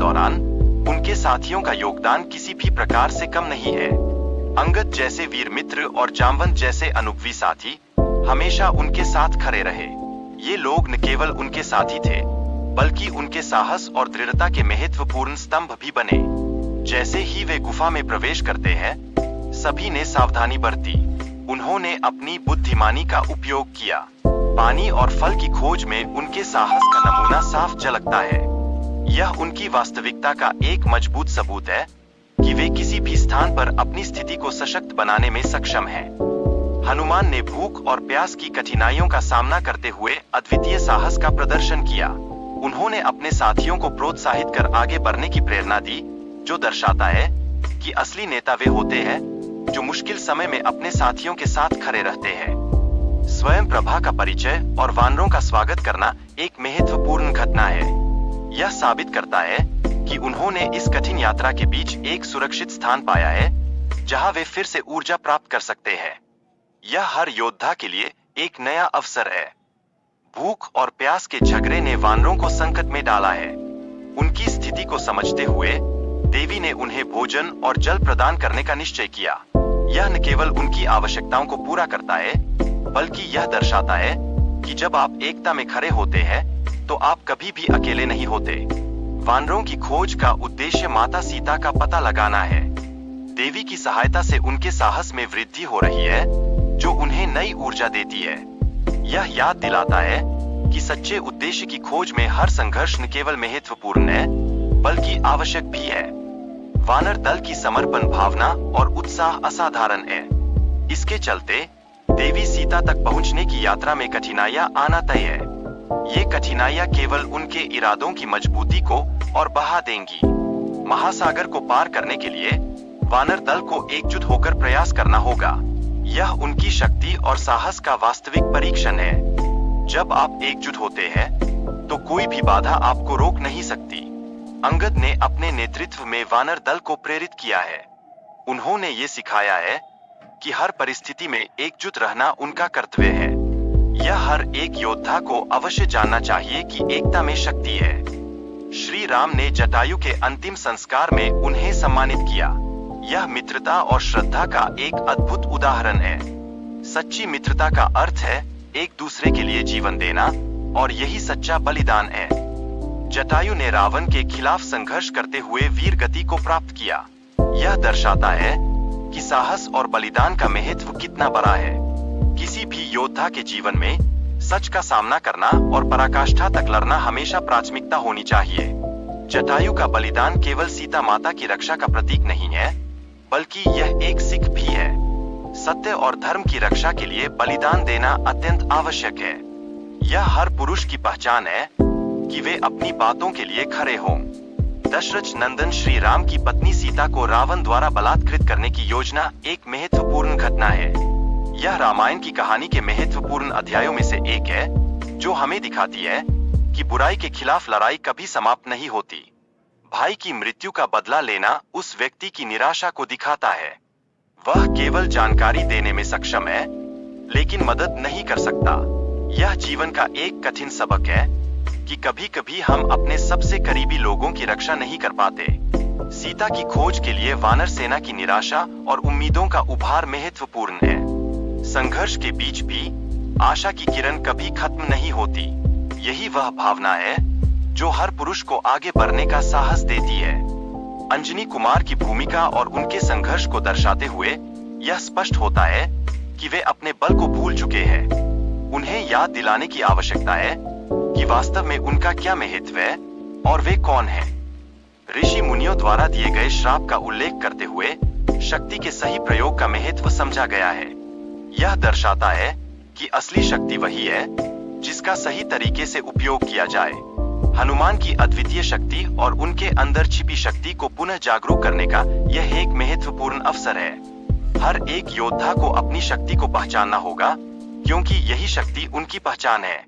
दौरान उनके साथियों का योगदान किसी भी प्रकार से कम नहीं है। अंगद जैसे वीर मित्र और जामवंत जैसे अनुभवी साथी हमेशा उनके साथ खड़े रहे। ये लोग न केवल उनके साथी थे, बल्कि उनके साहस और दृढ़ता के महत्वपूर्ण स्तंभ भी बने। जैसे ही वे गुफा में प्रवेश करते हैं, सभी ने सावधानी बरती। उन्होंने अपनी बुद्धिमानी का उपयोग किया। पानी और फल की खोज में उनके साहस का नमूना साफ झलकता है। यह उनकी वास्तविकता का एक मजबूत सबूत है कि वे किसी भी स्थान पर अपनी स्थिति को सशक्त बनाने में सक्षम हैं। हनुमान ने भूख और प्यास की कठिनाइयों का सामना करते हुए अद्वितीय साहस का प्रदर्शन किया। उन्होंने अपने साथियों को प्रोत्साहित कर आगे बढ़ने की प्रेरणा दी, जो दर्शाता है कि असली नेता वे होते हैं जो मुश्किल समय में अपने साथियों के साथ खड़े रहते हैं। स्वयं प्रभा का परिचय और वानरों का स्वागत करना एक महत्वपूर्ण घटना है। यह साबित करता है कि उन्होंने इस कठिन यात्रा के बीच एक सुरक्षित स्थान पाया है, जहां वे फिर से ऊर्जा प्राप्त कर सकते हैं। यह हर योद्धा के लिए एक नया अवसर है। भूख और प्यास के झगड़े ने वानरों को संकट में डाला है। उनकी स्थिति को समझते हुए देवी ने उन्हें भोजन और जल प्रदान करने का निश्चय किया। यह न केवल उनकी आवश्यकताओं को पूरा करता है, बल्कि यह दर्शाता है कि जब आप एकता में खड़े होते हैं तो आप कभी भी अकेले नहीं होते। वानरों की खोज का उद्देश्य माता सीता का पता लगाना है। देवी की सहायता से उनके साहस में वृद्धि हो रही है, जो उन्हें नई ऊर्जा देती है। यह याद दिलाता है कि सच्चे उद्देश्य की खोज में हर संघर्ष न केवल महत्वपूर्ण है, बल्कि आवश्यक भी है। वानर दल की समर्पण भावना और उत्साह असाधारण है। इसके चलते देवी सीता तक पहुंचने की यात्रा में कठिनाइयां आना तय है। ये कठिनाइयां केवल उनके इरादों की मजबूती को और बढ़ा देंगी। महासागर को पार करने के लिए वानर दल को एकजुट होकर प्रयास करना होगा। यह उनकी शक्ति और साहस का वास्तविक परीक्षण है। जब आप एकजुट होते हैं, तो कोई भी बाधा आपको रोक नहीं सकती। अंगद ने अपने नेतृत्व में वानर दल को प्रेरित किया है। उन्होंने ये सिखाया है कि हर परिस्थिति में एकजुट रहना उनका कर्तव्य है। यह हर एक योद्धा को अवश्य जानना चाहिए कि एकता में शक्ति है। श्री राम ने जटायु के अंतिम संस्कार में उन्हें सम्मानित किया। यह मित्रता और श्रद्धा का एक अद्भुत उदाहरण है। सच्ची मित्रता का अर्थ है एक दूसरे के लिए जीवन देना, और यही सच्चा बलिदान है। जटायु ने रावण के खिलाफ संघर्ष करते हुए वीर गति को प्राप्त किया। यह दर्शाता है कि साहस और बलिदान का महत्व कितना बड़ा है। किसी भी योद्धा के जीवन में सच का सामना करना और पराकाष्ठा तक लड़ना हमेशा प्राथमिकता होनी चाहिए। जटायु का बलिदान केवल सीता माता की रक्षा का प्रतीक नहीं है, बल्कि यह एक सीख भी है। सत्य और धर्म की रक्षा के लिए बलिदान देना अत्यंत आवश्यक है। यह हर पुरुष की पहचान है कि वे अपनी बातों के लिए खड़े हों। दशरथ नंदन श्री राम की पत्नी सीता को रावण द्वारा बलात्कृत करने की योजना एक महत्वपूर्ण घटना है। यह रामायण की कहानी के महत्वपूर्ण अध्यायों में से एक है, जो हमें दिखाती है कि बुराई के खिलाफ लड़ाई कभी समाप्त नहीं होती। भाई की मृत्यु का बदला लेना उस व्यक्ति की निराशा को दिखाता है। वह केवल जानकारी देने में सक्षम है, लेकिन मदद नहीं कर सकता। यह जीवन का एक कठिन सबक है कि कभी-कभी हम अपने सबसे करीबी लोगों की रक्षा नहीं कर पाते। सीता की खोज के लिए वानर सेना की निराशा और उम्मीदों का उभार महत्वपूर्ण है। संघर्ष के बीच भी आशा की किरण कभी खत्म नहीं होती। यही वह भावना है जो हर पुरुष को आगे बढ़ने का साहस देती है। अंजनी कुमार की भूमिका और उनके संघर्ष को दर्शाते हुए यह स्पष्ट होता है कि वे अपने बल को भूल चुके हैं। उन्हें याद दिलाने की आवश्यकता है कि वास्तव में उनका क्या महत्व है और वे कौन हैं। ऋषि मुनियों द्वारा दिए गए श्राप का उल्लेख करते हुए शक्ति के सही प्रयोग का महत्व समझा गया है। यह दर्शाता है कि असली शक्ति वही है जिसका सही तरीके से उपयोग किया जाए। हनुमान की अद्वितीय शक्ति और उनके अंदर छिपी शक्ति को पुनः जागरूक करने का यह एक महत्वपूर्ण अवसर है। हर एक योद्धा को अपनी शक्ति को पहचानना होगा, क्योंकि यही शक्ति उनकी पहचान है।